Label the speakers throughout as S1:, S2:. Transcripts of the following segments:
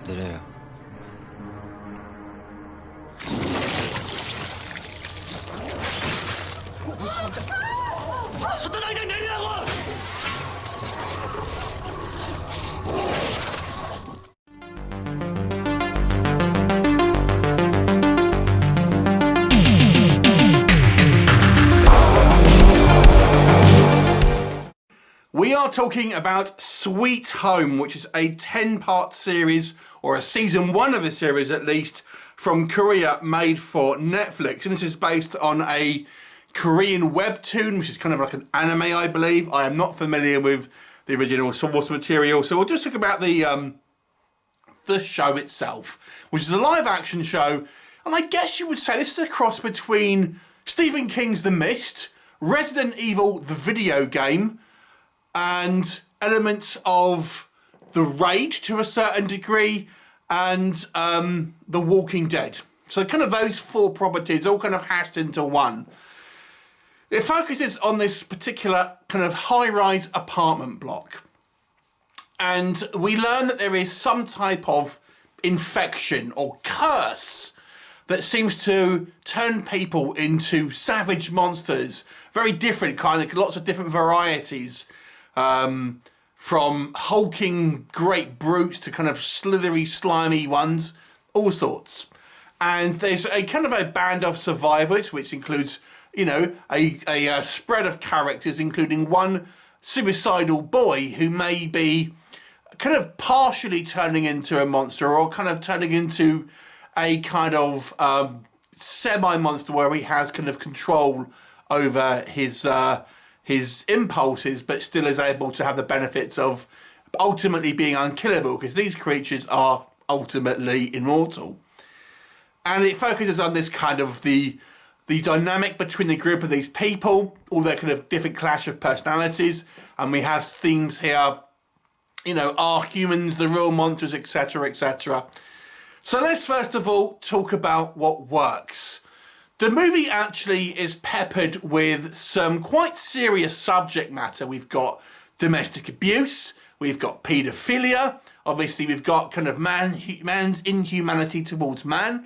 S1: 내려요.
S2: 섰다 당장 내리라고!
S3: We are talking about Sweet Home, which is a 10-part series, or a season 1 of a series at least, from Korea, made for Netflix. And this is based on a Korean webtoon, which is kind of like an anime, I believe. I am not familiar with the original source material, so we'll just talk about the show itself, which is a live-action show. And I guess you would say this is a cross between Stephen King's The Mist, Resident Evil, the video game, and elements of The Raid to a certain degree, and The Walking Dead. So kind of those 4 properties all kind of hashed into one. It focuses on this particular kind of high-rise apartment block. And we learn that there is some type of infection or curse that seems to turn people into savage monsters. Very different kind of, lots of different varieties. From hulking great brutes to kind of slithery, slimy ones, all sorts. And there's a kind of a band of survivors, which includes, you know, a spread of characters, including one suicidal boy who may be kind of partially turning into a monster, or kind of turning into a kind of semi-monster where he has kind of control over his impulses, but still is able to have the benefits of ultimately being unkillable, because these creatures are ultimately immortal. And it focuses on this kind of the dynamic between the group of these people, all their kind of different clash of personalities, and we have themes here, you know, are humans the real monsters, etc., etc. So let's first of all talk about what works. The movie actually is peppered with some quite serious subject matter. We've got domestic abuse, we've got paedophilia, obviously we've got kind of man's inhumanity towards man.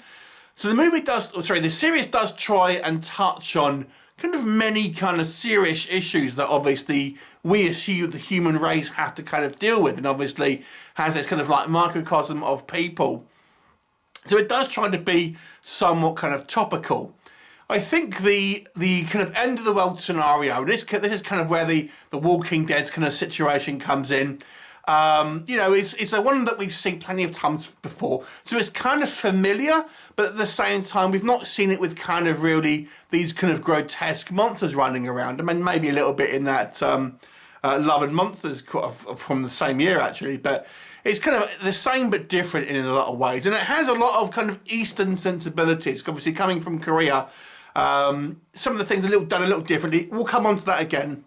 S3: So the series does try and touch on kind of many kind of serious issues that obviously we assume the human race have to kind of deal with, and obviously has this kind of like microcosm of people. So it does try to be somewhat kind of topical. I think the kind of end of the world scenario, this is kind of where the Walking Dead kind of situation comes in. You know, it's a one that we've seen plenty of times before, so it's kind of familiar, but at the same time we've not seen it with kind of really these kind of grotesque monsters running around. I mean, maybe a little bit in that Love and Monsters from the same year actually, but it's kind of the same but different in a lot of ways, and it has a lot of kind of Eastern sensibilities, obviously coming from Korea. Some of the things done a little differently. We'll come on to that again.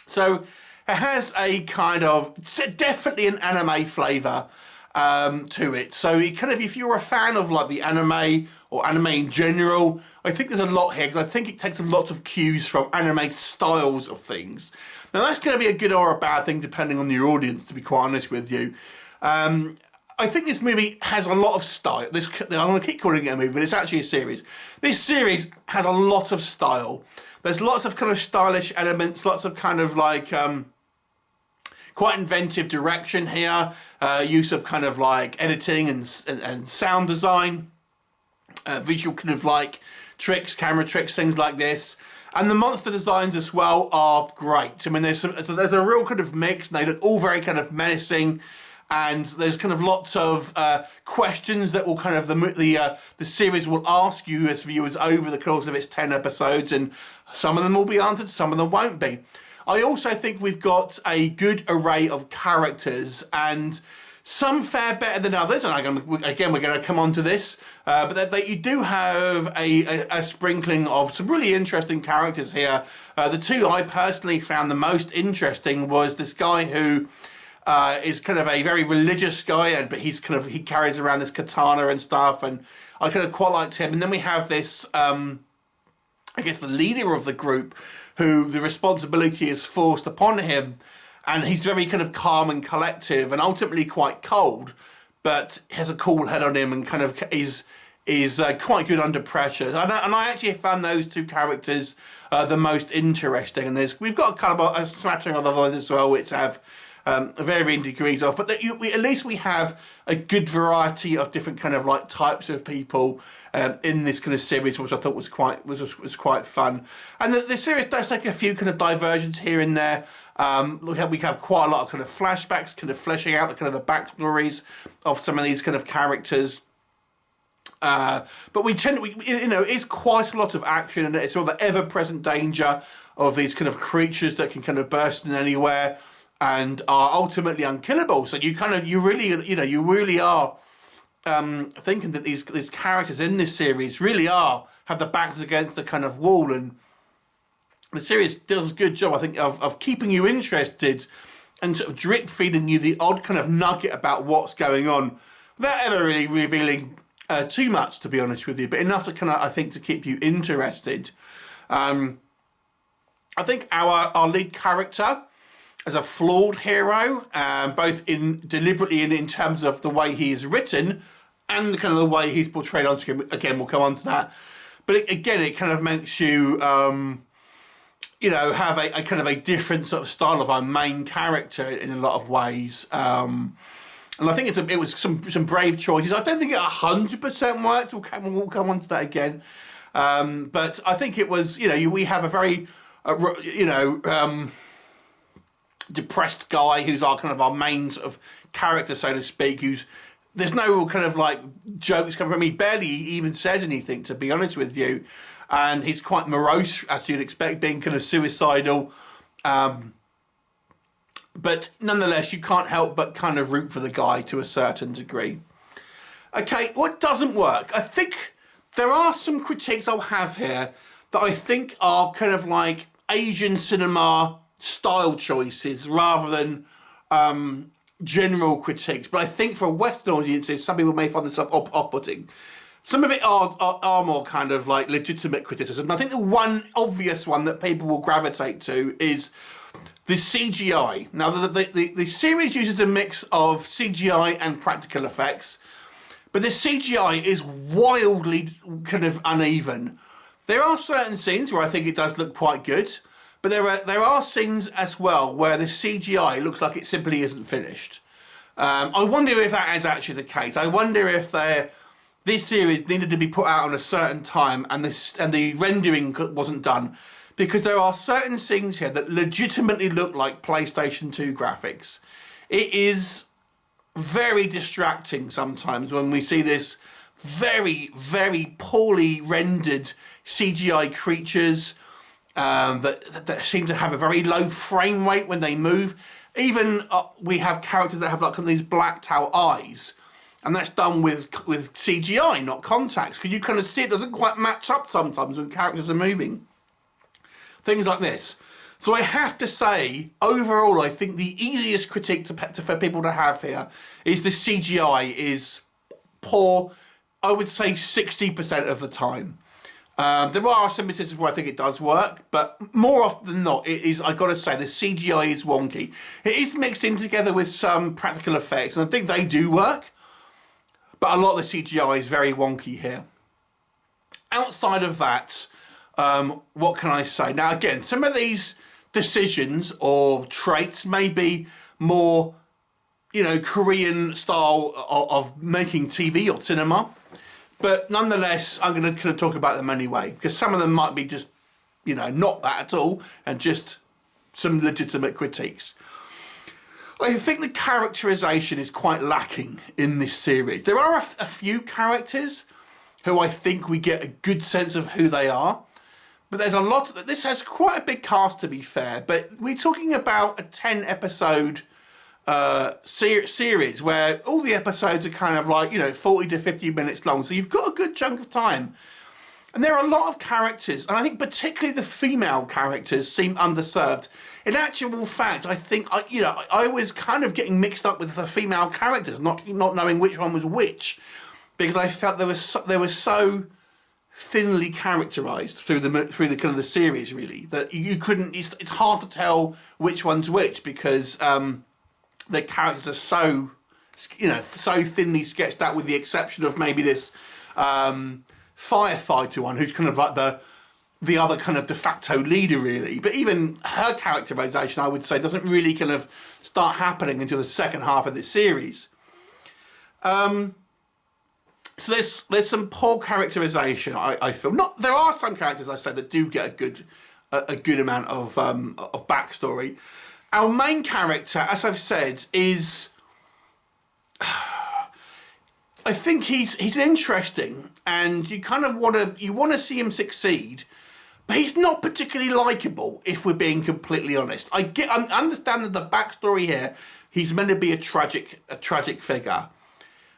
S3: So it has a kind of definitely an anime flavour to it. So it kind of, if you're a fan of like the anime or anime in general, I think there's a lot here, because I think it takes a lot of cues from anime styles of things. Now that's going to be a good or a bad thing depending on your audience, to be quite honest with you. I think this movie has a lot of style. I'm going to keep calling it a movie, but it's actually a series. This series has a lot of style. There's lots of kind of stylish elements, lots of kind of like quite inventive direction here, use of kind of like editing and sound design, visual kind of like tricks, camera tricks, things like this. And the monster designs as well are great. I mean, there's a real kind of mix, and they look all very kind of menacing. And there's kind of lots of questions that will kind of the series will ask you as viewers over the course of its 10 episodes, and some of them will be answered, some of them won't be. I also think we've got a good array of characters, and some fare better than others, and again we're going to come on to this, but that you do have a sprinkling of some really interesting characters here. The two I personally found the most interesting was this guy who is kind of a very religious guy, but he carries around this katana and stuff, and I kind of quite liked him. And then we have this, I guess the leader of the group, who the responsibility is forced upon him, and he's very kind of calm and collective, and ultimately quite cold. but has a cool head on him and kind of is quite good under pressure. And I actually found those two characters the most interesting. And we've got kind of a smattering of others as well, which have varying degrees of, but at least we have a good variety of different kind of like types of people in this kind of series, which I thought was quite fun. And the series does take a few kind of diversions here and there. We have quite a lot of kind of flashbacks, kind of fleshing out the kind of the backstories of some of these kind of characters. But it's quite a lot of action, and it's all the ever-present danger of these kind of creatures that can kind of burst in anywhere and are ultimately unkillable. So you really are thinking that these characters in this series really have the backs against the kind of wall, and the series does a good job, I think, of keeping you interested and sort of drip feeding you the odd kind of nugget about what's going on without ever really revealing too much, to be honest with you, but enough to kind of, I think, to keep you interested. I think our lead character is a flawed hero, both deliberately and in terms of the way he is written and the kind of the way he's portrayed on screen. Again, we'll come on to that. But it kind of makes you, have a kind of a different sort of style of our main character in a lot of ways. And I think it was some brave choices. I don't think it 100% worked. We'll come on to that again. But I think it was, we have a very, depressed guy who's our main sort of character, so to speak, there's no kind of like jokes coming from him. He barely even says anything, to be honest with you. And he's quite morose, as you'd expect, being kind of suicidal. But nonetheless, you can't help but kind of root for the guy to a certain degree. Okay, what doesn't work? I think there are some critiques I'll have here that I think are kind of like Asian cinema style choices rather than general critiques. But I think for Western audiences, some people may find this off-putting. Some of it are more kind of like legitimate criticism. I think the one obvious one that people will gravitate to is the CGI. Now, the series uses a mix of CGI and practical effects, but the CGI is wildly kind of uneven. There are certain scenes where I think it does look quite good, but there are scenes as well where the CGI looks like it simply isn't finished. I wonder if that is actually the case. I wonder if this series needed to be put out on a certain time and the rendering wasn't done, because there are certain scenes here that legitimately look like PlayStation 2 graphics. It is very distracting sometimes when we see this very, very poorly rendered CGI creatures that seem to have a very low frame rate when they move. Even we have characters that have like these blacked out eyes, and that's done with CGI, not contacts, because you kind of see it doesn't quite match up sometimes when characters are moving. Things like this. So I have to say, overall, I think the easiest critique for people to have here is the CGI is poor, I would say 60% of the time. There are some instances where I think it does work, but more often than not, I've got to say, the CGI is wonky. It is mixed in together with some practical effects, and I think they do work, but a lot of the CGI is very wonky here. Outside of that, what can I say? Now, again, some of these decisions or traits may be more, Korean style of making TV or cinema. But nonetheless, I'm going to kind of talk about them anyway, because some of them might be just, not that at all, and just some legitimate critiques. I think the characterization is quite lacking in this series. There are a few characters who I think we get a good sense of who they are. But there's a lot. This has quite a big cast, to be fair. But we're talking about a 10-episode series where all the episodes are kind of like 40 to 50 minutes long. So you've got a good chunk of time, and there are a lot of characters, and I think particularly the female characters seem underserved. In actual fact, I think I was kind of getting mixed up with the female characters, not knowing which one was which, because I felt they were so thinly characterized through the kind of the series, really, that you couldn't. It's hard to tell which one's which because the characters are so so thinly sketched out, with the exception of maybe this firefighter one, who's kind of like the other kind of de facto leader, really. But even her characterization, I would say, doesn't really kind of start happening until the second half of this series. So there's some poor characterization, I feel. There are some characters, I say, that do get a good amount of backstory. Our main character, as I've said, is I think he's interesting, and you kind of want to see him succeed, but he's not particularly likable, if we're being completely honest. I understand that the backstory here, he's meant to be a tragic figure,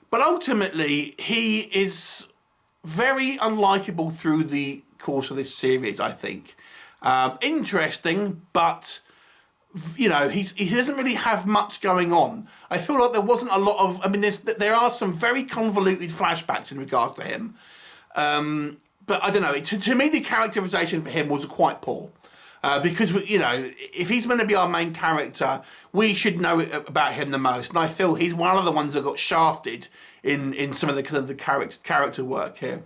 S3: but ultimately he is very unlikable through the course of this series, I think. Interesting, but he doesn't really have much going on. I feel like there wasn't a lot of, there are some very convoluted flashbacks in regards to him. But I don't know, to me the characterization for him was quite poor. Because, if he's meant to be our main character, we should know about him the most. And I feel he's one of the ones that got shafted in some of the character work here.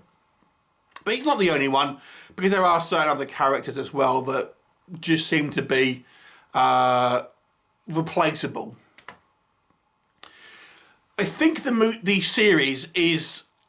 S3: But he's not the only one, because there are certain other characters as well that just seem to be replaceable. I think the series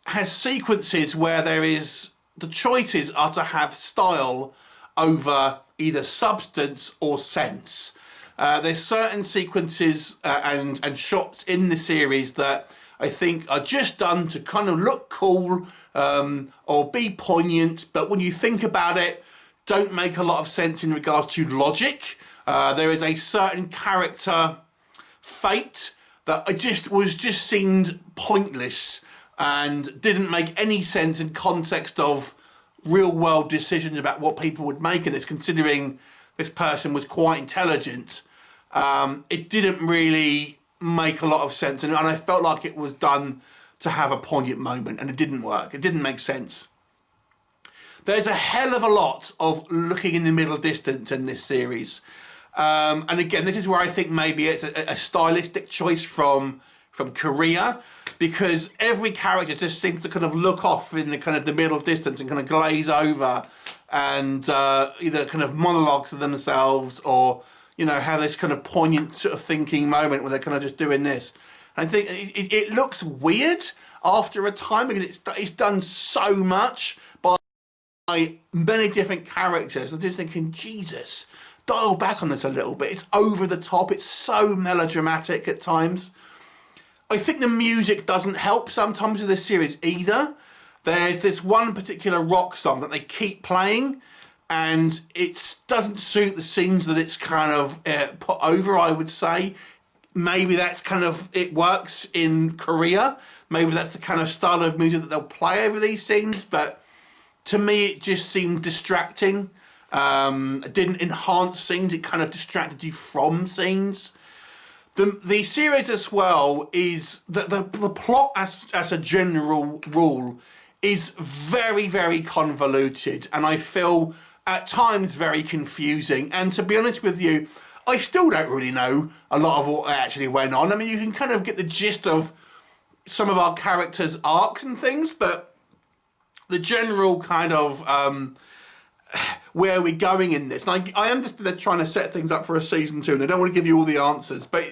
S3: has sequences where the choices are to have style over either substance or sense. There's certain sequences and shots in the series that I think are just done to kind of look cool or be poignant, but when you think about it, don't make a lot of sense in regards to logic. There is a certain character fate that just seemed pointless and didn't make any sense in context of real world decisions about what people would make of this, considering this person was quite intelligent. It didn't really make a lot of sense, and I felt like it was done to have a poignant moment, and it didn't work. It didn't make sense. There's a hell of a lot of looking in the middle distance in this series. And again, this is where I think maybe it's a stylistic choice from Korea, because every character just seems to kind of look off in the kind of the middle distance and kind of glaze over and either kind of monologues to themselves or, have this kind of poignant sort of thinking moment where they're kind of just doing this. I think it looks weird after a time because it's done so much by many different characters. I'm just thinking, Jesus, dial back on this a little bit. It's over the top. It's so melodramatic at times. I think the music doesn't help sometimes with this series either. There's this one particular rock song that they keep playing, and it doesn't suit the scenes that it's kind of put over, I would say. Maybe that's kind of, it works in Korea. Maybe that's the kind of style of music that they'll play over these scenes, but to me it just seemed distracting. It didn't enhance scenes, it kind of distracted you from scenes. The series as well is that the plot as a general rule is very, very convoluted, and I feel at times very confusing. And to be honest with you, I still don't really know a lot of what actually went on. You can kind of get the gist of some of our characters' arcs and things, but the general kind of where we're going in this. And I understand they're trying to set things up for a season 2 and they don't want to give you all the answers, but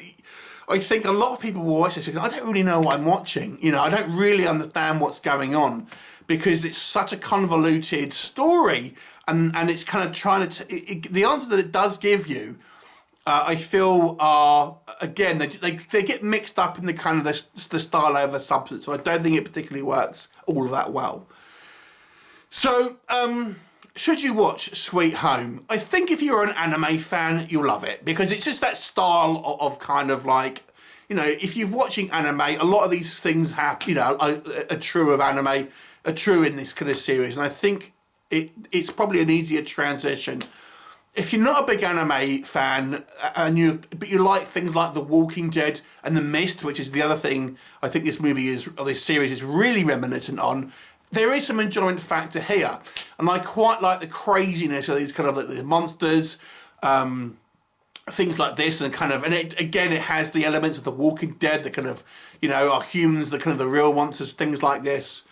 S3: I think a lot of people will watch this and go, I don't really know what I'm watching. I don't really understand what's going on because it's such a convoluted story and it's kind of trying to... the answers that it does give you, I feel are, again, they get mixed up in the kind of the style over substance, so I don't think it particularly works all that well. So, should you watch Sweet Home? I think if you're an anime fan, you'll love it because it's just that style of kind of like, if you're watching anime, a lot of these things are true of anime, are true in this kind of series, and I think it's probably an easier transition. If you're not a big anime fan but you like things like The Walking Dead and The Mist, which is the other thing I think this series is really reminiscent on, there is some enjoyment factor here, and I quite like the craziness of these kind of like the monsters. things like this, and kind of, and it again, it has the elements of The Walking Dead, the kind of, you know, are humans the kind of the real monsters, things like this.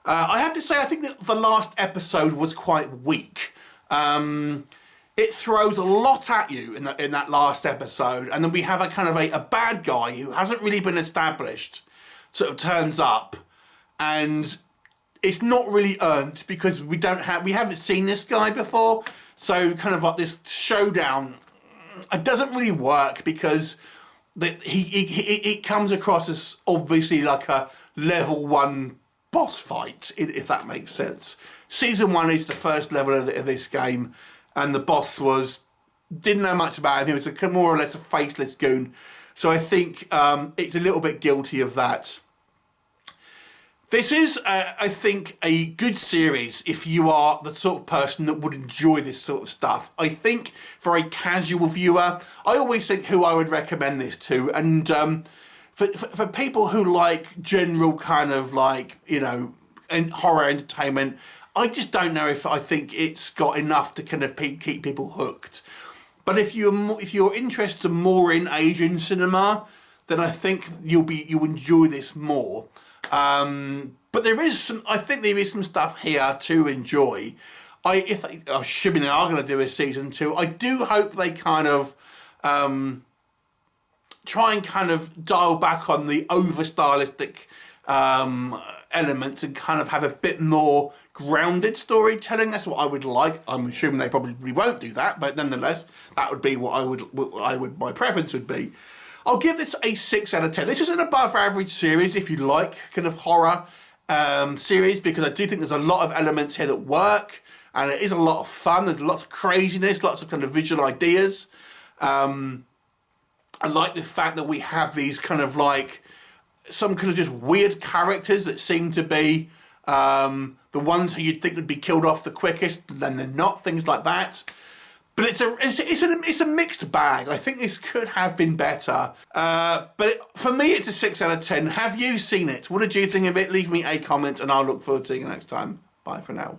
S3: I have to say, I think that the last episode was quite weak. It throws a lot at you in that last episode, and then we have a kind of a bad guy who hasn't really been established, sort of turns up, and it's not really earned because we haven't seen this guy before, so kind of like this showdown, it doesn't really work because it comes across as obviously like a level 1 boss fight, if that makes sense. Season 1 is the first level of this game, and the boss didn't know much about him. He was more or less a faceless goon. So I think it's a little bit guilty of that. This is, I think, a good series if you are the sort of person that would enjoy this sort of stuff. I think for a casual viewer, I always think who I would recommend this to. And for people who like general kind of like, you know, horror entertainment, I just don't know if I think it's got enough to kind of keep people hooked. But if you're interested more in Asian cinema, then I think you'll enjoy this more. But I think there is some stuff here to enjoy. Assuming they are going to do a season 2, I do hope they kind of try and kind of dial back on the over stylistic elements and kind of have a bit more grounded storytelling. That's what I would like. I'm assuming they probably won't do that, but nonetheless, that would be what my preference would be. I'll give this a 6 out of 10. This is an above average series if you like kind of horror series, because I do think there's a lot of elements here that work, and it is a lot of fun. There's lots of craziness, lots of kind of visual ideas. I like the fact that we have these kind of like some kind of just weird characters that seem to be the ones who you'd think would be killed off the quickest, then they're not, things like that. But it's a mixed bag. I think this could have been better. For me, it's a 6 out of 10. Have you seen it? What did you think of it? Leave me a comment, and I'll look forward to seeing you next time. Bye for now.